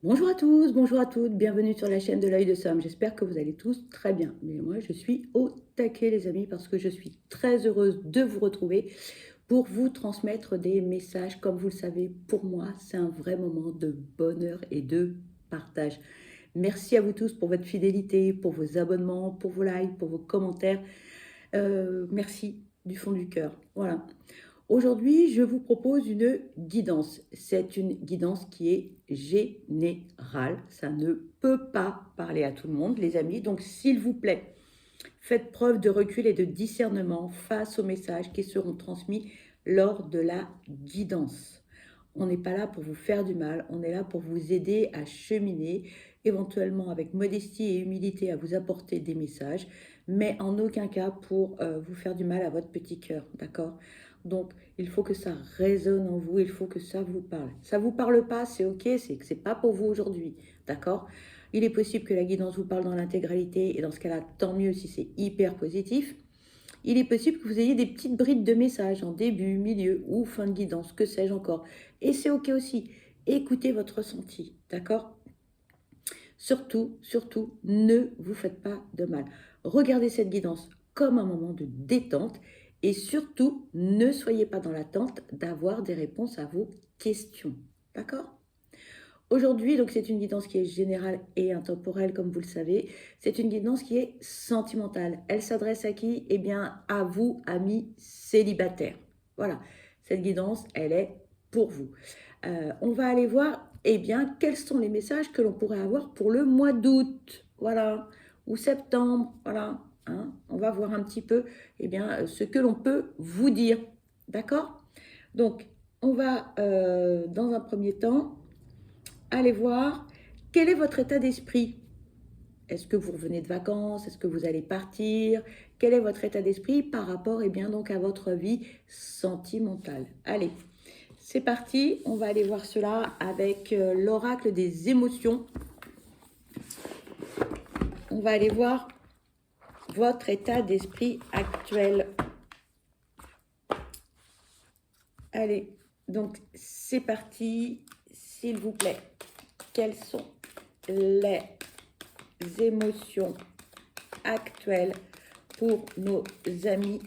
Bonjour à tous, bonjour à toutes, bienvenue sur la chaîne de l'œil de Somme. J'espère que vous allez tous très bien. Mais moi, je suis au taquet, les amis, parce que je suis très heureuse de vous retrouver pour vous transmettre des messages. Comme vous le savez, pour moi, c'est un vrai moment de bonheur et de partage. Merci à vous tous pour votre fidélité, pour vos abonnements, pour vos likes, pour vos commentaires. Merci du fond du cœur. Voilà. Aujourd'hui, je vous propose une guidance. C'est une guidance qui est générale. Ça ne peut pas parler à tout le monde, les amis. Donc, s'il vous plaît, faites preuve de recul et de discernement face aux messages qui seront transmis lors de la guidance. On n'est pas là pour vous faire du mal, on est là pour vous aider à cheminer, éventuellement avec modestie et humilité, à vous apporter des messages, mais en aucun cas pour vous faire du mal à votre petit cœur, d'accord? Donc, il faut que ça résonne en vous, il faut que ça vous parle. Ça ne vous parle pas, c'est ok, c'est que ce n'est pas pour vous aujourd'hui, d'accord? Il est possible que la guidance vous parle dans l'intégralité, et dans ce cas-là, tant mieux si c'est hyper positif. Il est possible que vous ayez des petites brides de messages en début, milieu ou fin de guidance, que sais-je encore. Et c'est ok aussi. Écoutez votre ressenti, d'accord? Surtout, surtout, ne vous faites pas de mal. Regardez cette guidance comme un moment de détente et surtout, ne soyez pas dans l'attente d'avoir des réponses à vos questions, d'accord? Aujourd'hui, donc c'est une guidance qui est générale et intemporelle, comme vous le savez. C'est une guidance qui est sentimentale. Elle s'adresse à qui? Eh bien, à vous, amis célibataires. Voilà, cette guidance, elle est pour vous. On va aller voir, eh bien, quels sont les messages que l'on pourrait avoir pour le mois d'août, voilà, ou septembre, voilà. Hein. On va voir un petit peu, eh bien, ce que l'on peut vous dire, d'accord? Donc, on va, dans un premier temps, allez voir quel est votre état d'esprit. Est-ce que vous revenez de vacances? Est-ce que vous allez partir? Quel est votre état d'esprit par rapport donc à votre vie sentimentale? Allez, c'est parti. On va aller voir cela avec l'oracle des émotions. On va aller voir votre état d'esprit actuel. Allez, donc c'est parti. S'il vous plaît, quelles sont les émotions actuelles pour nos amis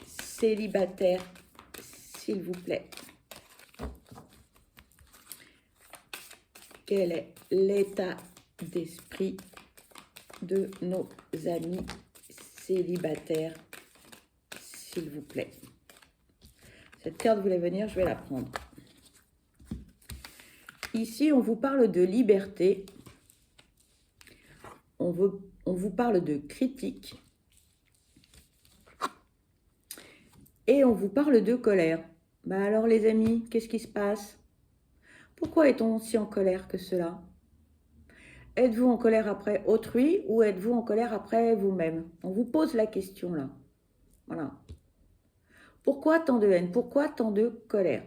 célibataires, s'il vous plaît? Quel est l'état d'esprit de nos amis célibataires, s'il vous plaît? Cette carte voulait venir, je vais la prendre. Ici, on vous parle de liberté, on vous parle de critique et on vous parle de colère. Bah alors les amis, qu'est-ce qui se passe? Pourquoi est-on si en colère que cela? Êtes-vous en colère après autrui ou êtes-vous en colère après vous-même? On vous pose la question là. Voilà. Pourquoi tant de haine? Pourquoi tant de colère?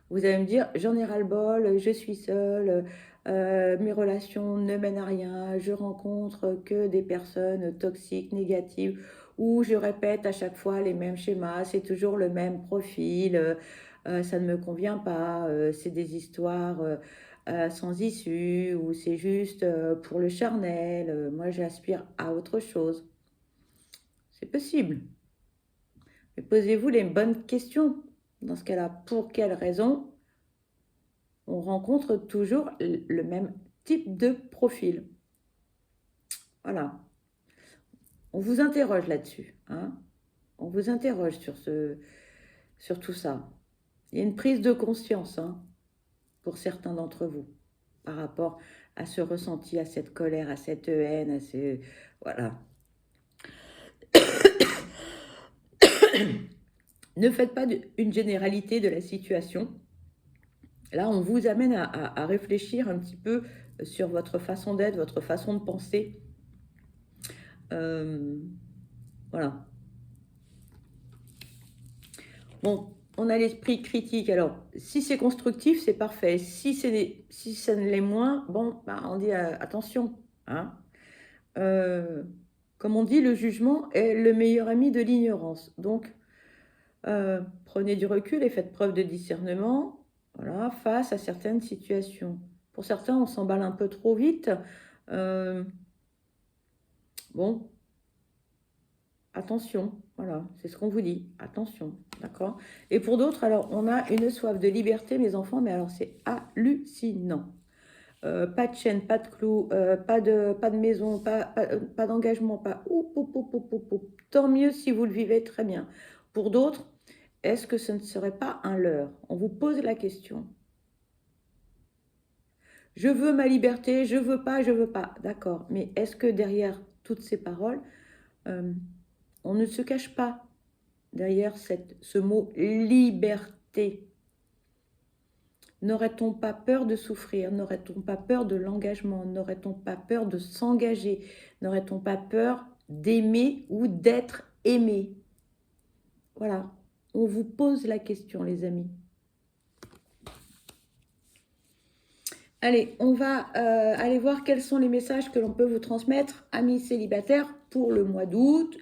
Vous allez me dire, j'en ai ras-le-bol, je suis seule, mes relations ne mènent à rien, je rencontre que des personnes toxiques, négatives, où je répète à chaque fois les mêmes schémas, c'est toujours le même profil, ça ne me convient pas, c'est des histoires sans issue, ou c'est juste pour le charnel, moi j'aspire à autre chose. C'est possible. Mais posez-vous les bonnes questions. Dans ce cas-là, pour quelles raisons on rencontre toujours le même type de profil? Voilà. On vous interroge là-dessus. Hein, on vous interroge sur tout ça. Il y a une prise de conscience pour certains d'entre vous par rapport à ce ressenti, à cette colère, à cette haine, à ce... Voilà. Ne faites pas une généralité de la situation. Là, on vous amène à réfléchir un petit peu sur votre façon d'être, votre façon de penser. Voilà. Bon, on a l'esprit critique. Alors, si c'est constructif, c'est parfait. Si ça ne l'est moins, bon, bah, on dit attention. Hein. Comme on dit, le jugement est le meilleur ami de l'ignorance. Donc, prenez du recul et faites preuve de discernement. Voilà, face à certaines situations. Pour certains, on s'emballe un peu trop vite. Bon, attention, voilà, c'est ce qu'on vous dit. Attention, d'accord? Et pour d'autres, alors, on a une soif de liberté, mes enfants, mais alors c'est hallucinant. Pas de chaîne, pas de clous, pas de maison, pas d'engagement, pas... Tant mieux si vous le vivez très bien. Pour d'autres, est-ce que ce ne serait pas un leurre? On vous pose la question. Je veux ma liberté, je veux pas, je veux pas. D'accord, mais est-ce que derrière toutes ces paroles, on ne se cache pas derrière ce mot liberté? N'aurait-on pas peur de souffrir? N'aurait-on pas peur de l'engagement? N'aurait-on pas peur de s'engager? N'aurait-on pas peur d'aimer ou d'être aimé? Voilà, on vous pose la question, les amis. Allez, on va aller voir quels sont les messages que l'on peut vous transmettre, amis célibataires, pour le mois d'août,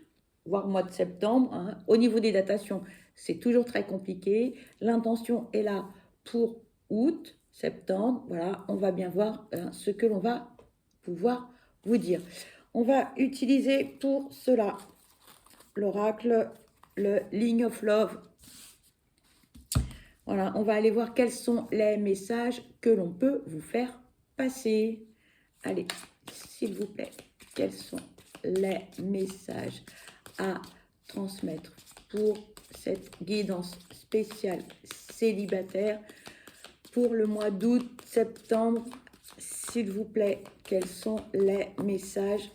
voire mois de septembre. Hein. Au niveau des datations, c'est toujours très compliqué. L'intention est là pour août, septembre. Voilà, on va bien voir ce que l'on va pouvoir vous dire. On va utiliser pour cela l'oracle, le Line of Love. Voilà, on va aller voir quels sont les messages que l'on peut vous faire passer. Allez, s'il vous plaît, quels sont les messages à transmettre pour cette guidance spéciale célibataire pour le mois d'août, septembre? S'il vous plaît, quels sont les messages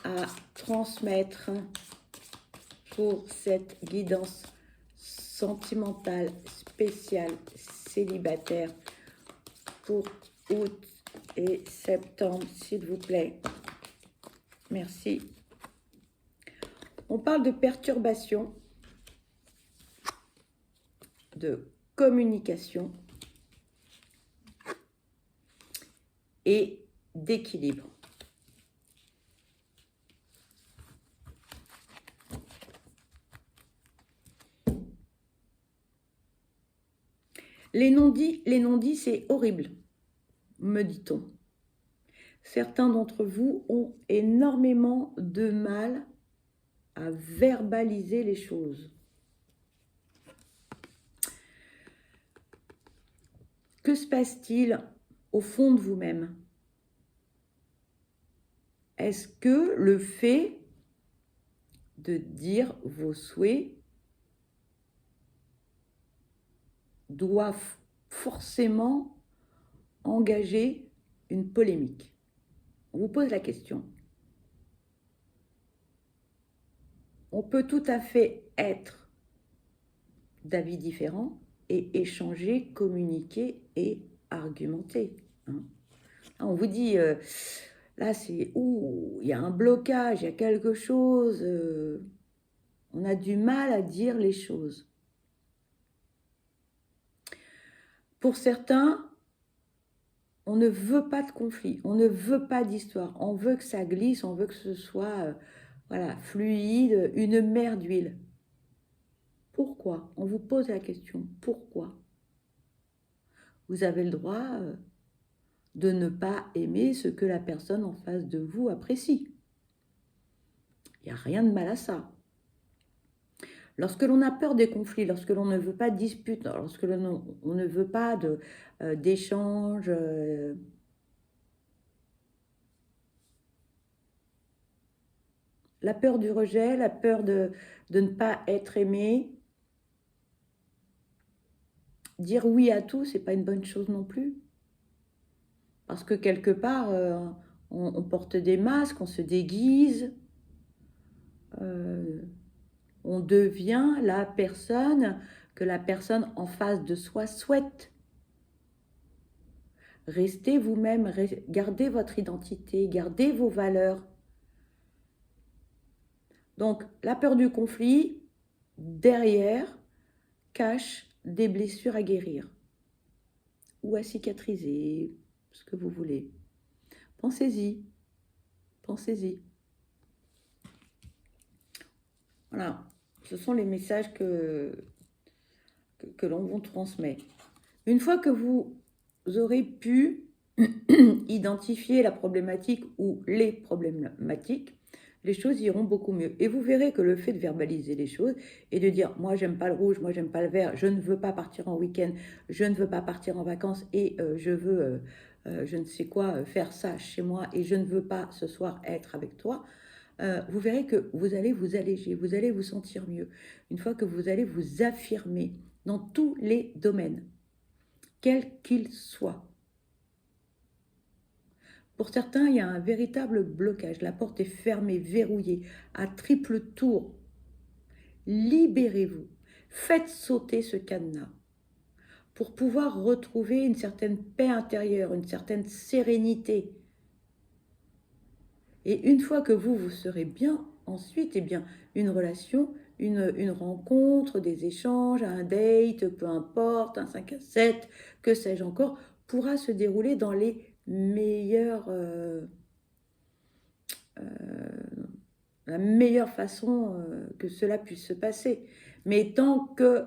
à transmettre pour cette guidance sentimentale spéciale célibataire pour août et septembre, s'il vous plaît? Merci. On parle de perturbation, de communication et d'équilibre. Les non-dits, c'est horrible, me dit-on. Certains d'entre vous ont énormément de mal à verbaliser les choses. Que se passe-t-il au fond de vous-même? Est-ce que le fait de dire vos souhaits doit forcément engager une polémique? On vous pose la question. On peut tout à fait être d'avis différents et échanger, communiquer et argumenter. Hein. On vous dit, là c'est, il y a un blocage, il y a quelque chose, on a du mal à dire les choses. Pour certains, on ne veut pas de conflit, on ne veut pas d'histoire, on veut que ça glisse, on veut que ce soit voilà, fluide, une mer d'huile. Pourquoi? On vous pose la question, pourquoi? Vous avez le droit de ne pas aimer ce que la personne en face de vous apprécie. Il n'y a rien de mal à ça. Lorsque l'on a peur des conflits, lorsque l'on ne veut pas de disputes, lorsque on ne veut pas d'échanges, la peur du rejet, la peur de ne pas être aimé, dire oui à tout, c'est pas une bonne chose non plus. Parce que quelque part, on porte des masques, on se déguise, on devient la personne que la personne en face de soi souhaite. Restez vous-même, gardez votre identité, gardez vos valeurs. Donc, la peur du conflit, derrière, cache des blessures à guérir ou à cicatriser, ce que vous voulez. Pensez-y, pensez-y. Voilà, ce sont les messages que que l'on vous transmet. Une fois que vous aurez pu identifier la problématique ou les problématiques, les choses iront beaucoup mieux. Et vous verrez que le fait de verbaliser les choses et de dire « moi, j'aime pas le rouge, moi, j'aime pas le vert, je ne veux pas partir en week-end, je ne veux pas partir en vacances et je veux, je ne sais quoi, faire ça chez moi et je ne veux pas ce soir être avec toi », vous verrez que vous allez vous alléger, vous allez vous sentir mieux. Une fois que vous allez vous affirmer dans tous les domaines, quels qu'ils soient. Pour certains, il y a un véritable blocage. La porte est fermée, verrouillée, à triple tour. Libérez-vous. Faites sauter ce cadenas pour pouvoir retrouver une certaine paix intérieure, une certaine sérénité. Et une fois que vous serez bien, ensuite, eh bien, une relation, une rencontre, des échanges, un date, peu importe, un 5 à 7, que sais-je encore, pourra se dérouler dans les meilleures, la meilleure façon que cela puisse se passer. Mais tant qu'il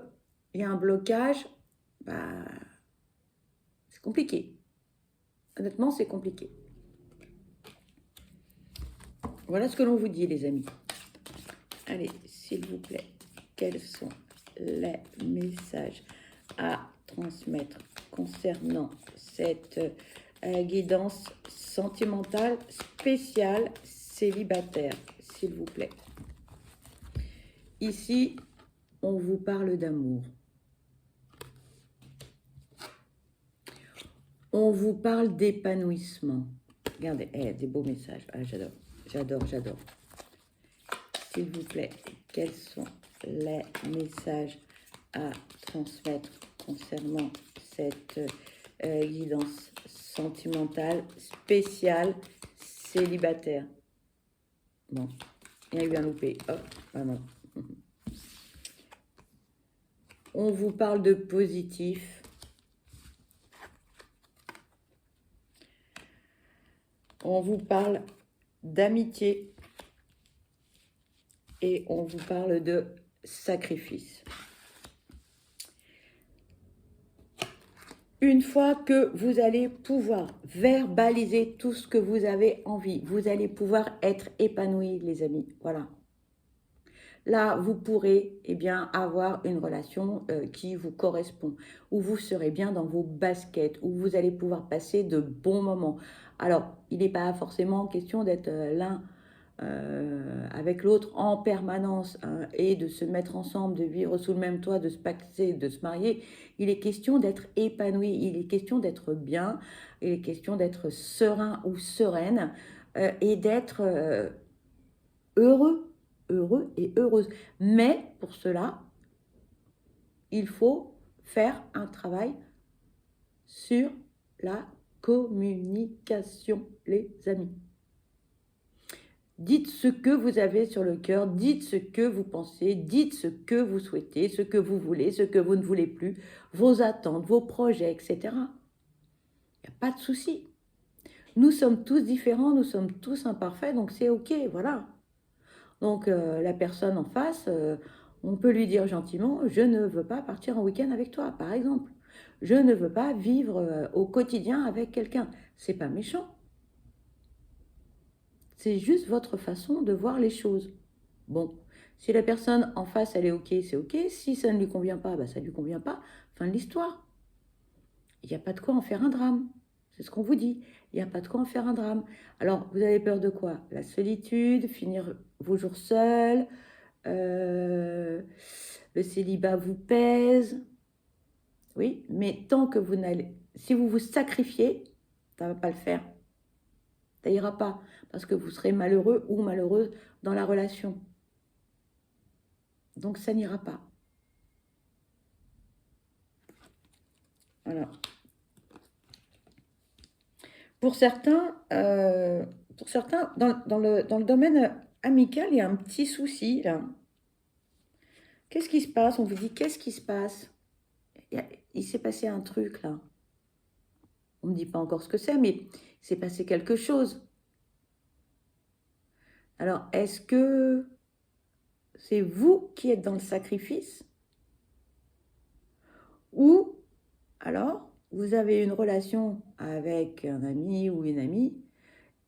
y a un blocage, bah, c'est compliqué. Honnêtement, c'est compliqué. Voilà ce que l'on vous dit, les amis. Allez, s'il vous plaît, quels sont les messages à transmettre concernant cette guidance sentimentale spéciale célibataire, s'il vous plaît. Ici, on vous parle d'amour. On vous parle d'épanouissement. Regardez, des beaux messages. Ah, j'adore, j'adore, j'adore. S'il vous plaît, quels sont les messages à transmettre concernant cette guidance sentimentale spéciale célibataire? Bon, il y a eu un loupé. Hop, ah non. On vous parle de positif. On vous parle d'amitié. Et on vous parle de sacrifice. Une fois que vous allez pouvoir verbaliser tout ce que vous avez envie, vous allez pouvoir être épanoui, les amis. Voilà. Là, vous pourrez avoir une relation qui vous correspond, où vous serez bien dans vos baskets, où vous allez pouvoir passer de bons moments. Alors, il n'est pas forcément question d'être l'un avec l'autre en permanence hein, et de se mettre ensemble, de vivre sous le même toit, de se pacter, de se marier. Il est question d'être épanoui, il est question d'être bien, il est question d'être serein ou sereine et d'être heureux et heureuse. Mais pour cela, il faut faire un travail sur la communication, les amis. Dites ce que vous avez sur le cœur, dites ce que vous pensez, dites ce que vous souhaitez, ce que vous voulez, ce que vous ne voulez plus, vos attentes, vos projets, etc. Il n'y a pas de souci. Nous sommes tous différents, nous sommes tous imparfaits, donc c'est OK, voilà. Donc la personne en face, on peut lui dire gentiment « Je ne veux pas partir en week-end avec toi », par exemple. « Je ne veux pas vivre au quotidien avec quelqu'un ». C'est pas méchant. C'est juste votre façon de voir les choses. Bon, si la personne en face, elle est OK, c'est OK. Si ça ne lui convient pas, bah, ça ne lui convient pas. Fin de l'histoire. Il n'y a pas de quoi en faire un drame. C'est ce qu'on vous dit. Il n'y a pas de quoi en faire un drame. Alors, vous avez peur de quoi? La solitude, finir vos jours seuls, le célibat vous pèse. Oui, mais tant que vous n'allez... Si vous vous sacrifiez, ça ne va pas le faire. Ça n'ira pas, parce que vous serez malheureux ou malheureuse dans la relation. Donc, ça n'ira pas. Voilà. Pour certains, dans le domaine amical, il y a un petit souci, là. Qu'est-ce qui se passe? On vous dit, qu'est-ce qui se passe? Il s'est passé un truc, là. On ne me dit pas encore ce que c'est, mais il s'est passé quelque chose. Alors, est-ce que c'est vous qui êtes dans le sacrifice? Ou alors, vous avez une relation avec un ami ou une amie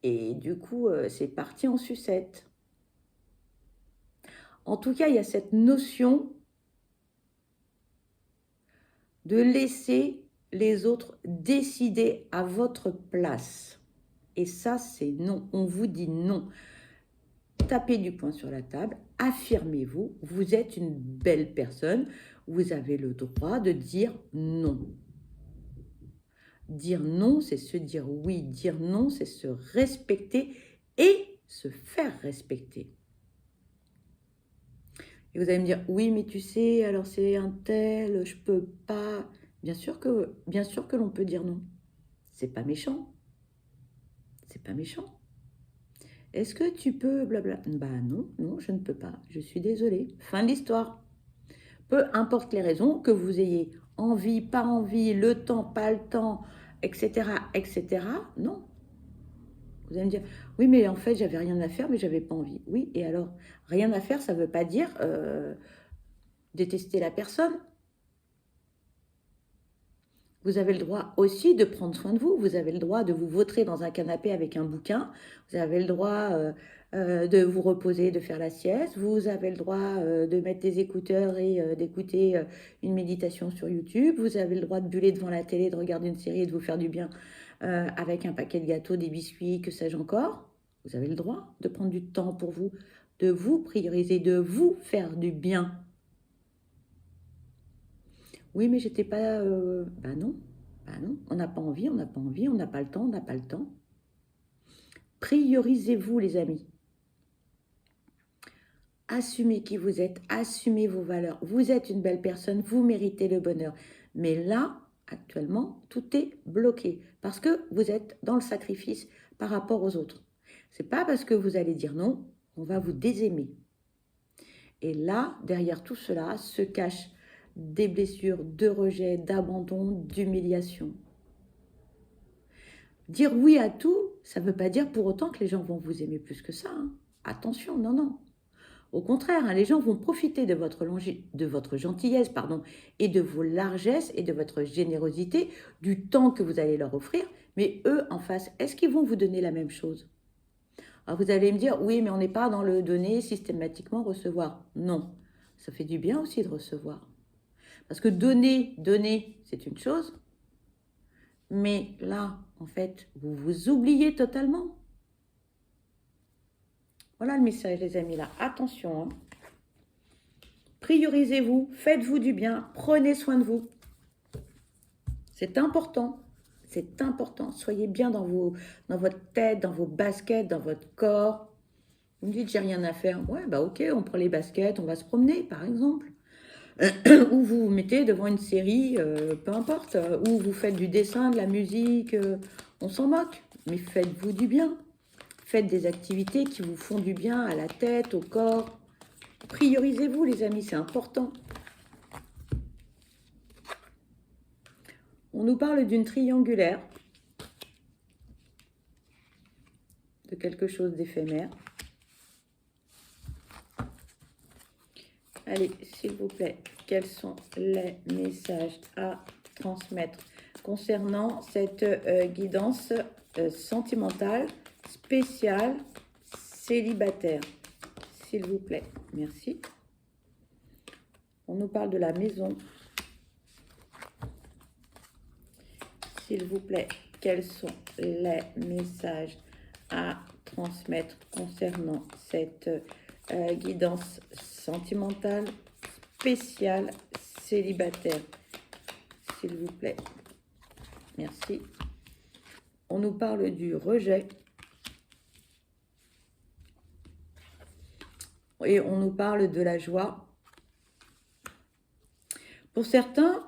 et du coup, c'est parti en sucette. En tout cas, il y a cette notion de laisser les autres décider à votre place. Et ça, c'est non. On vous dit non. Tapez du poing sur la table, affirmez-vous, vous êtes une belle personne, vous avez le droit de dire non. Dire non, c'est se dire oui. Dire non, c'est se respecter et se faire respecter. Et vous allez me dire, oui, mais tu sais, alors c'est un tel, je peux pas. Bien sûr que l'on peut dire non. C'est pas méchant. C'est pas méchant. Est-ce que tu peux blabla? Bah non, non, je ne peux pas. Je suis désolée. Fin de l'histoire. Peu importe les raisons, que vous ayez envie, pas envie, le temps, pas le temps, etc., etc. Non. Vous allez me dire, oui, mais en fait, j'avais rien à faire, mais j'avais pas envie. Oui, et alors, rien à faire, ça ne veut pas dire détester la personne. Vous avez le droit aussi de prendre soin de vous. Vous avez le droit de vous vautrer dans un canapé avec un bouquin. Vous avez le droit de vous reposer, de faire la sieste. Vous avez le droit de mettre des écouteurs et d'écouter une méditation sur YouTube. Vous avez le droit de buller devant la télé, de regarder une série et de vous faire du bien avec un paquet de gâteaux, des biscuits, que sais-je encore. Vous avez le droit de prendre du temps pour vous, de vous prioriser, de vous faire du bien. Oui, mais j'étais pas. Bah non, bah non. On n'a pas envie, on n'a pas envie, on n'a pas le temps, on n'a pas le temps. Priorisez-vous, les amis. Assumez qui vous êtes, assumez vos valeurs. Vous êtes une belle personne, vous méritez le bonheur. Mais là, actuellement, tout est bloqué parce que vous êtes dans le sacrifice par rapport aux autres. C'est pas parce que vous allez dire non, on va vous désaimer. Et là, derrière tout cela, se cachent des blessures, de rejet, d'abandon, d'humiliation. Dire oui à tout, ça ne veut pas dire pour autant que les gens vont vous aimer plus que ça, hein. Attention, non, non. Au contraire, hein, les gens vont profiter de votre gentillesse, et de vos largesses et de votre générosité, du temps que vous allez leur offrir. Mais eux, en face, est-ce qu'ils vont vous donner la même chose? Alors vous allez me dire, oui, mais on n'est pas dans le donner systématiquement, recevoir. Non, ça fait du bien aussi de recevoir. Parce que donner, c'est une chose. Mais là, en fait, vous vous oubliez totalement. Voilà le message, les amis, là. Attention, hein. Priorisez-vous, faites-vous du bien, prenez soin de vous. C'est important. C'est important. Soyez bien dans votre tête, dans vos baskets, dans votre corps. Vous me dites, j'ai rien à faire. Ouais, bah ok, on prend les baskets, on va se promener, par exemple. Ou vous vous mettez devant une série, peu importe. Ou vous faites du dessin, de la musique, on s'en moque. Mais faites-vous du bien. Faites des activités qui vous font du bien à la tête, au corps. Priorisez-vous, les amis, c'est important. On nous parle d'une triangulaire, de quelque chose d'éphémère. Allez, s'il vous plaît, quels sont les messages à transmettre concernant cette guidance sentimentale spéciale célibataire? S'il vous plaît, merci. On nous parle de la maison. S'il vous plaît, quels sont les messages à transmettre concernant cette guidance sentimentale spéciale célibataire? S'il vous plaît, merci. On nous parle du rejet. Et on nous parle de la joie. Pour certains,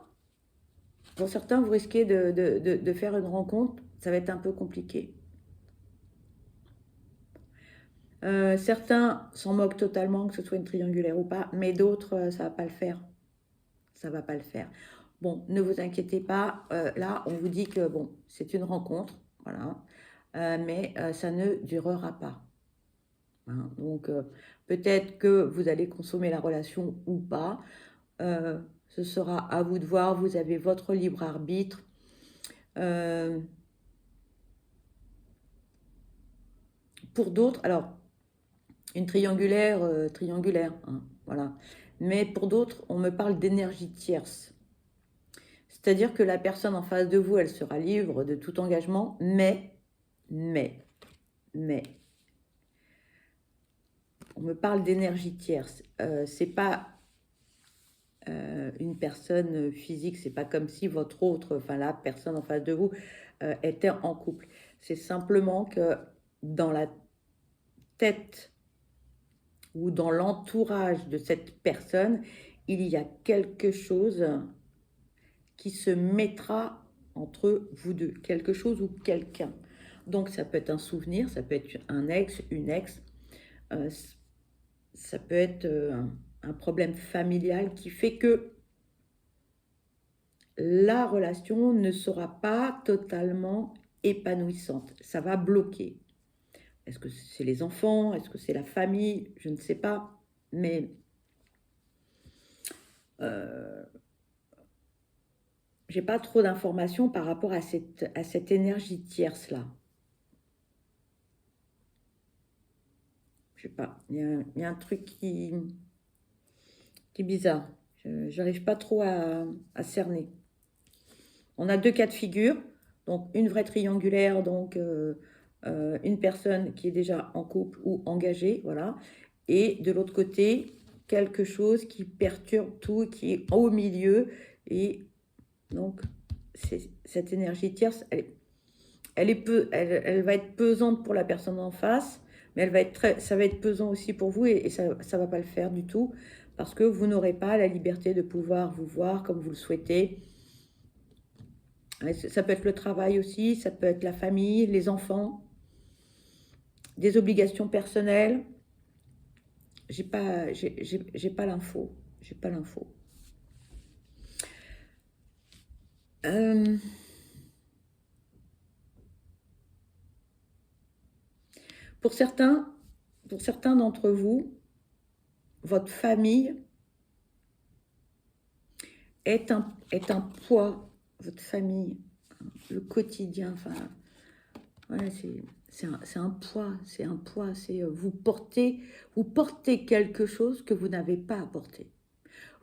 vous risquez de faire une rencontre, ça va être un peu compliqué. Certains s'en moquent totalement, que ce soit une triangulaire ou pas, mais d'autres, ça va pas le faire. Ça va pas le faire. Bon, ne vous inquiétez pas, là, on vous dit que bon, c'est une rencontre, voilà, mais ça ne durera pas. Donc, peut-être que vous allez consommer la relation ou pas. Ce sera à vous de voir, vous avez votre libre arbitre. Pour d'autres, alors, une triangulaire, hein, voilà. Mais pour d'autres, on me parle d'énergie tierce. C'est-à-dire que la personne en face de vous, elle sera libre de tout engagement, mais, on me parle d'énergie tierce. C'est pas une personne physique, c'est pas comme si votre autre, enfin la personne en face de vous, était en couple. C'est simplement que dans la tête ou dans l'entourage de cette personne, il y a quelque chose qui se mettra entre vous deux, quelque chose ou quelqu'un. Donc ça peut être un souvenir, ça peut être un ex, une ex, ça peut être un problème familial qui fait que la relation ne sera pas totalement épanouissante. Ça va bloquer. Est-ce que c'est les enfants? Est-ce que c'est la famille? Je ne sais pas. Mais j'ai pas trop d'informations par rapport à cette énergie tierce-là. Je sais pas. Il y a un truc qui est bizarre. Je n'arrive pas trop à cerner. On a deux cas de figure. Donc, une vraie triangulaire, donc une personne qui est déjà en couple ou engagée, voilà. Et de l'autre côté, quelque chose qui perturbe tout, qui est au milieu. Et donc, cette énergie tierce, elle va être pesante pour la personne en face, mais ça va être pesant aussi pour vous et ça ne va pas le faire du tout parce que vous n'aurez pas la liberté de pouvoir vous voir comme vous le souhaitez. Ça peut être le travail aussi, ça peut être la famille, les enfants, des obligations personnelles. J'ai pas l'info. J'ai pas l'info. Pour certains d'entre vous, votre famille est un poids, votre famille, le quotidien, enfin, ouais, c'est un poids, c'est vous portez quelque chose que vous n'avez pas à porter.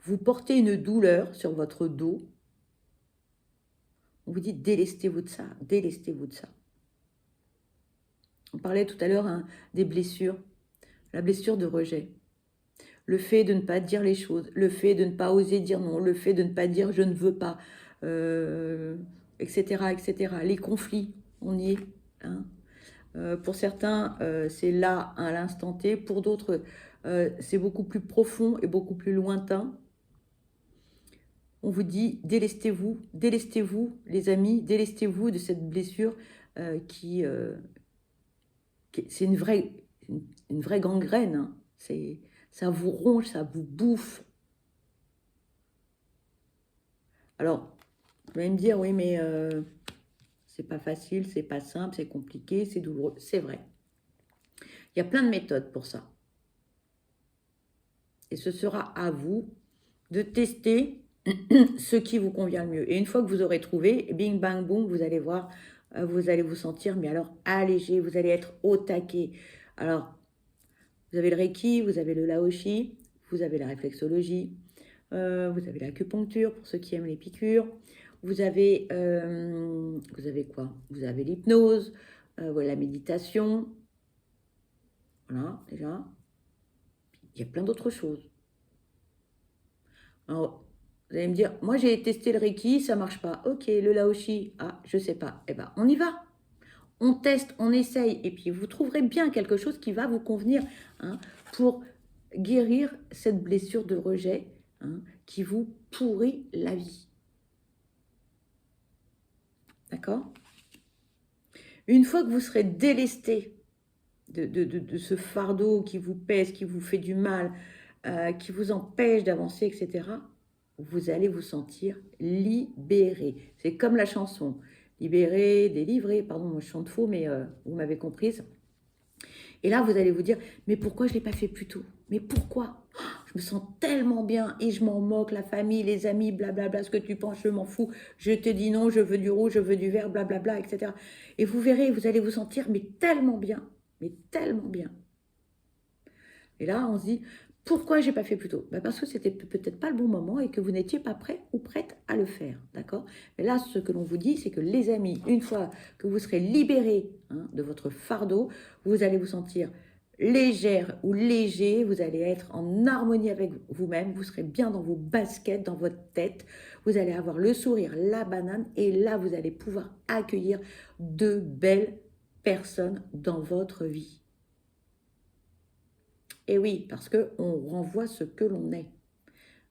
Vous portez une douleur sur votre dos. On vous dit délestez-vous de ça, délestez-vous de ça. On parlait tout à l'heure des blessures, la blessure de rejet. Le fait de ne pas dire les choses, le fait de ne pas oser dire non, le fait de ne pas dire je ne veux pas, etc., etc. Les conflits, on y est. Hein. Pour certains, c'est là, à l'instant T. Pour d'autres, c'est beaucoup plus profond et beaucoup plus lointain. On vous dit, délestez-vous, les amis, délestez-vous de cette blessure c'est une vraie gangrène. Hein. Ça vous ronge, ça vous bouffe. Alors, vous allez me dire, oui, mais c'est pas facile, c'est pas simple, c'est compliqué, c'est douloureux. C'est vrai. Il y a plein de méthodes pour ça. Et ce sera à vous de tester ce qui vous convient le mieux. Et une fois que vous aurez trouvé, bing, bang, boom, vous allez voir, vous allez vous sentir, mais alors allégé, vous allez être au taquet. Alors, vous avez le Reiki, vous avez le Laoshi, vous avez la réflexologie, vous avez l'acupuncture pour ceux qui aiment les piqûres. Vous avez quoi? Vous avez l'hypnose, la méditation. Voilà, déjà. Il y a plein d'autres choses. Alors, vous allez me dire, moi j'ai testé le Reiki, ça marche pas. Ok, le Laoshi, ah, je sais pas. Eh ben, on y va. On teste, on essaye, et puis vous trouverez bien quelque chose qui va vous convenir hein, pour guérir cette blessure de rejet hein, qui vous pourrit la vie. D'accord? Une fois que vous serez délesté de ce fardeau qui vous pèse, qui vous fait du mal, qui vous empêche d'avancer, etc., vous allez vous sentir libéré. C'est comme la chanson. Libéré, délivré, pardon, moi je chante faux, mais vous m'avez comprise. Et là, vous allez vous dire, mais pourquoi je ne l'ai pas fait plus tôt? Mais pourquoi? me sens tellement bien et je m'en moque, la famille, les amis, blablabla, ce que tu penses, je m'en fous, je te dis non, je veux du rouge, je veux du vert, blablabla, etc. Et vous verrez, vous allez vous sentir mais tellement bien, mais tellement bien. Et là, on se dit, pourquoi j'ai pas fait plus tôt? Ben parce que c'était peut-être pas le bon moment et que vous n'étiez pas prêt ou prête à le faire, d'accord? Mais là, ce que l'on vous dit, c'est que les amis, une fois que vous serez libérés de votre fardeau, vous allez vous sentir légère ou léger, vous allez être en harmonie avec vous-même, vous serez bien dans vos baskets, dans votre tête, vous allez avoir le sourire, la banane, et là, vous allez pouvoir accueillir de belles personnes dans votre vie. Et oui, parce qu'on renvoie ce que l'on est.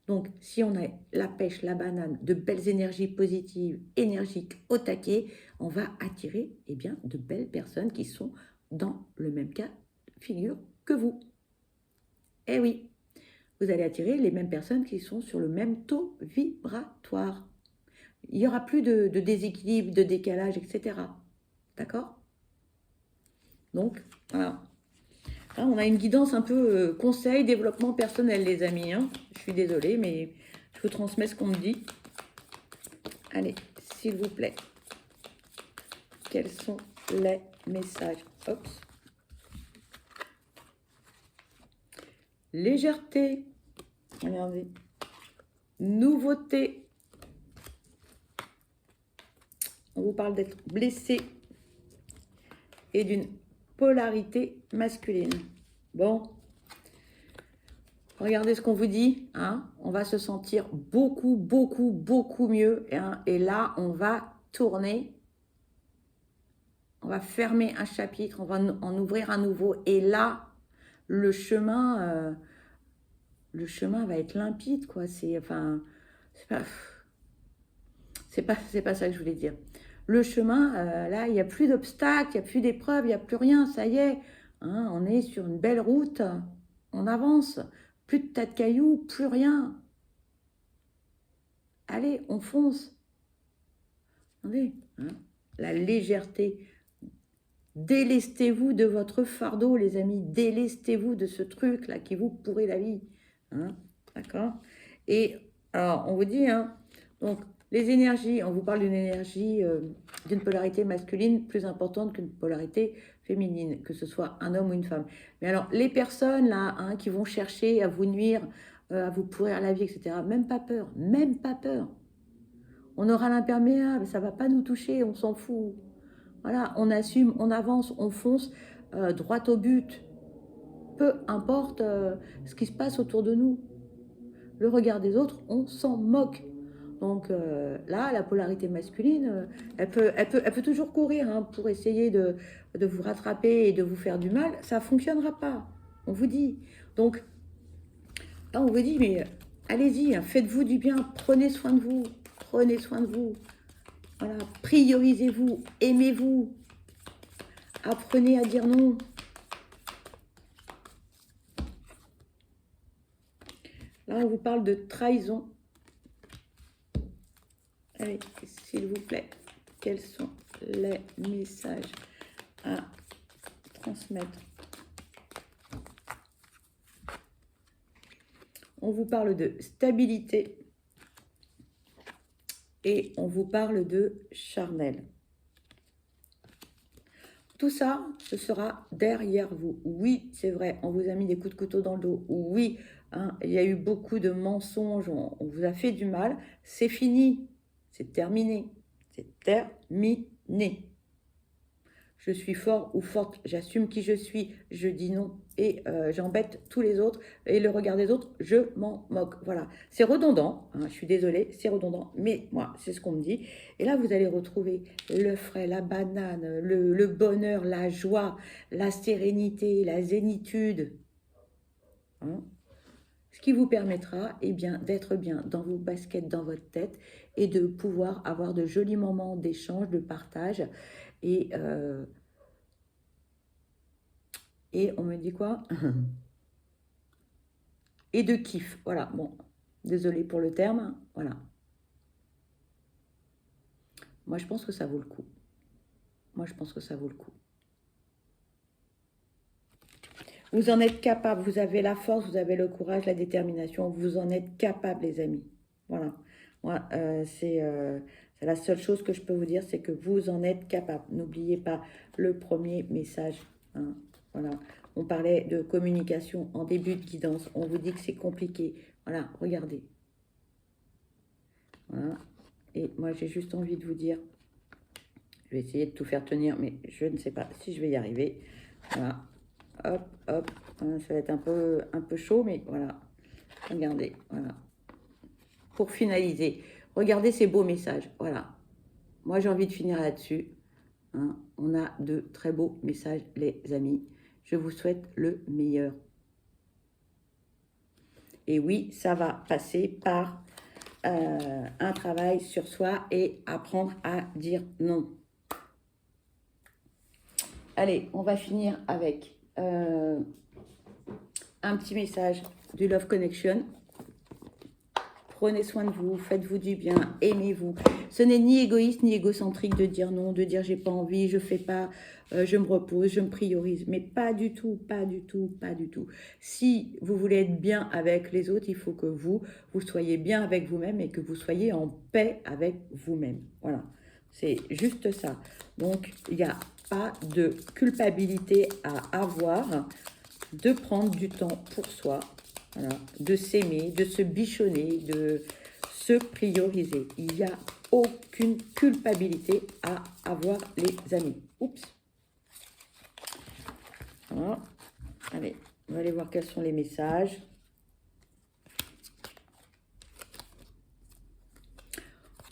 Donc, si on a la pêche, la banane, de belles énergies positives, énergiques, au taquet, on va attirer bien, de belles personnes qui sont dans le même cas de figure que vous. Et oui, vous allez attirer les mêmes personnes qui sont sur le même taux vibratoire. Il n'y aura plus de déséquilibre, de décalage, etc. D'accord? Donc, voilà. Là, on a une guidance un peu conseil, développement personnel, les amis. Je suis désolée, mais je vous transmets ce qu'on me dit. Allez, s'il vous plaît. Quels sont les messages? Hop. Légèreté. Regardez. Nouveauté. On vous parle d'être blessé et d'une polarité masculine. Bon. Regardez ce qu'on vous dit, on va se sentir beaucoup, beaucoup, beaucoup mieux. Et là, on va tourner, on va fermer un chapitre, on va en ouvrir un nouveau. Et là, le chemin va être limpide, quoi. C'est pas ça que je voulais dire. Le chemin, là, il n'y a plus d'obstacles, il n'y a plus d'épreuves, il n'y a plus rien, ça y est. On est sur une belle route, on avance. Plus de tas de cailloux, plus rien. Allez, on fonce. Attendez, la légèreté. Délestez-vous de votre fardeau, les amis. Délestez-vous de ce truc-là qui vous pourrit la vie. D'accord? Et alors, on vous dit, donc, les énergies, on vous parle d'une énergie, d'une polarité masculine plus importante qu'une polarité féminine, que ce soit un homme ou une femme. Mais alors, les personnes là, qui vont chercher à vous nuire, à vous pourrir la vie, etc., même pas peur, même pas peur. On aura l'imperméable, ça ne va pas nous toucher, on s'en fout. Voilà, on assume, on avance, on fonce droit au but. Peu importe ce qui se passe autour de nous. Le regard des autres, on s'en moque. Donc là, la polarité masculine, elle peut toujours courir pour essayer de vous rattraper et de vous faire du mal. Ça ne fonctionnera pas, on vous dit. Donc là, on vous dit, mais allez-y, faites-vous du bien, prenez soin de vous, prenez soin de vous. Voilà, priorisez-vous, aimez-vous, apprenez à dire non. Là, on vous parle de trahison. Allez, s'il vous plaît, quels sont les messages à transmettre? On vous parle de stabilité et on vous parle de charnel. Tout ça, ce sera derrière vous. Oui, c'est vrai, on vous a mis des coups de couteau dans le dos. Oui, il y a eu beaucoup de mensonges, on vous a fait du mal. C'est fini, c'est terminé, c'est terminé. Je suis fort ou forte, j'assume qui je suis, je dis non et j'embête tous les autres. Et le regard des autres, je m'en moque. Voilà, c'est redondant, je suis désolée, c'est redondant, mais moi, c'est ce qu'on me dit. Et là, vous allez retrouver le frais, la banane, le bonheur, la joie, la sérénité, la zénitude. Ce qui vous permettra d'être bien dans vos baskets, dans votre tête et de pouvoir avoir de jolis moments d'échange, de partage. Et on me dit quoi? Et de kiff. Voilà, bon, désolée pour le terme. Voilà. Moi, je pense que ça vaut le coup. Moi, je pense que ça vaut le coup. Vous en êtes capable, vous avez la force, vous avez le courage, la détermination, vous en êtes capable, les amis. Voilà. Moi, c'est la seule chose que je peux vous dire, c'est que vous en êtes capable. N'oubliez pas le premier message. Hein. Voilà. On parlait de communication en début de guidance. On vous dit que c'est compliqué. Voilà, regardez. Voilà. Et moi, j'ai juste envie de vous dire, je vais essayer de tout faire tenir, mais je ne sais pas si je vais y arriver. Voilà. Hop, hop. Voilà, ça va être un peu chaud, mais voilà. Regardez, voilà. Pour finaliser, regardez ces beaux messages. Voilà. Moi, j'ai envie de finir là-dessus. Hein. On a de très beaux messages, les amis. Je vous souhaite le meilleur. Et oui, ça va passer par un travail sur soi et apprendre à dire non. Allez, on va finir avec un petit message du Love Connection. Prenez soin de vous, faites-vous du bien, aimez-vous. Ce n'est ni égoïste ni égocentrique de dire non, de dire j'ai pas envie, je fais pas, je me repose, je me priorise. Mais pas du tout, pas du tout, pas du tout. Si vous voulez être bien avec les autres, il faut que vous soyez bien avec vous-même et que vous soyez en paix avec vous-même. Voilà, c'est juste ça. Donc, il n'y a pas de culpabilité à avoir de prendre du temps pour soi. Voilà, de s'aimer, de se bichonner, de se prioriser. Il n'y a aucune culpabilité à avoir, les amis. Oups. Voilà. Allez, on va aller voir quels sont les messages.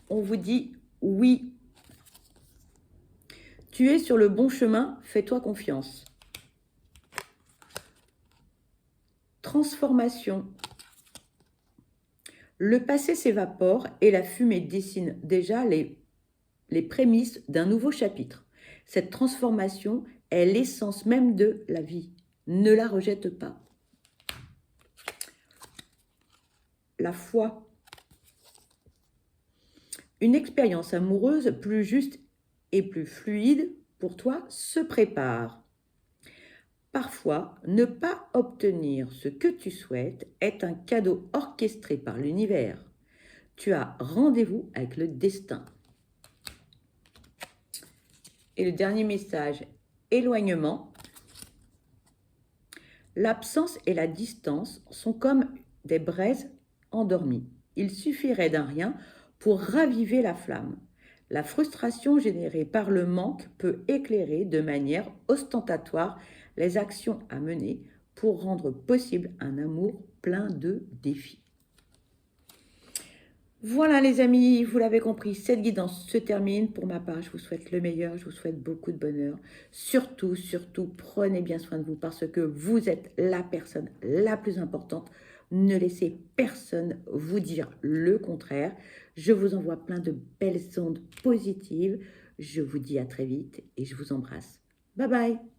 On vous dit oui. Tu es sur le bon chemin, fais-toi confiance. Transformation. Le passé s'évapore et la fumée dessine déjà les prémices d'un nouveau chapitre. Cette transformation est l'essence même de la vie. Ne la rejette pas. La foi. Une expérience amoureuse plus juste et plus fluide pour toi se prépare. Parfois, ne pas obtenir ce que tu souhaites est un cadeau orchestré par l'univers. Tu as rendez-vous avec le destin. Et le dernier message, éloignement. L'absence et la distance sont comme des braises endormies. Il suffirait d'un rien pour raviver la flamme. La frustration générée par le manque peut éclairer de manière ostentatoire les actions à mener pour rendre possible un amour plein de défis. Voilà les amis, vous l'avez compris, cette guidance se termine. Pour ma part, je vous souhaite le meilleur, je vous souhaite beaucoup de bonheur. Surtout, surtout, prenez bien soin de vous parce que vous êtes la personne la plus importante. Ne laissez personne vous dire le contraire. Je vous envoie plein de belles ondes positives. Je vous dis à très vite et je vous embrasse. Bye bye.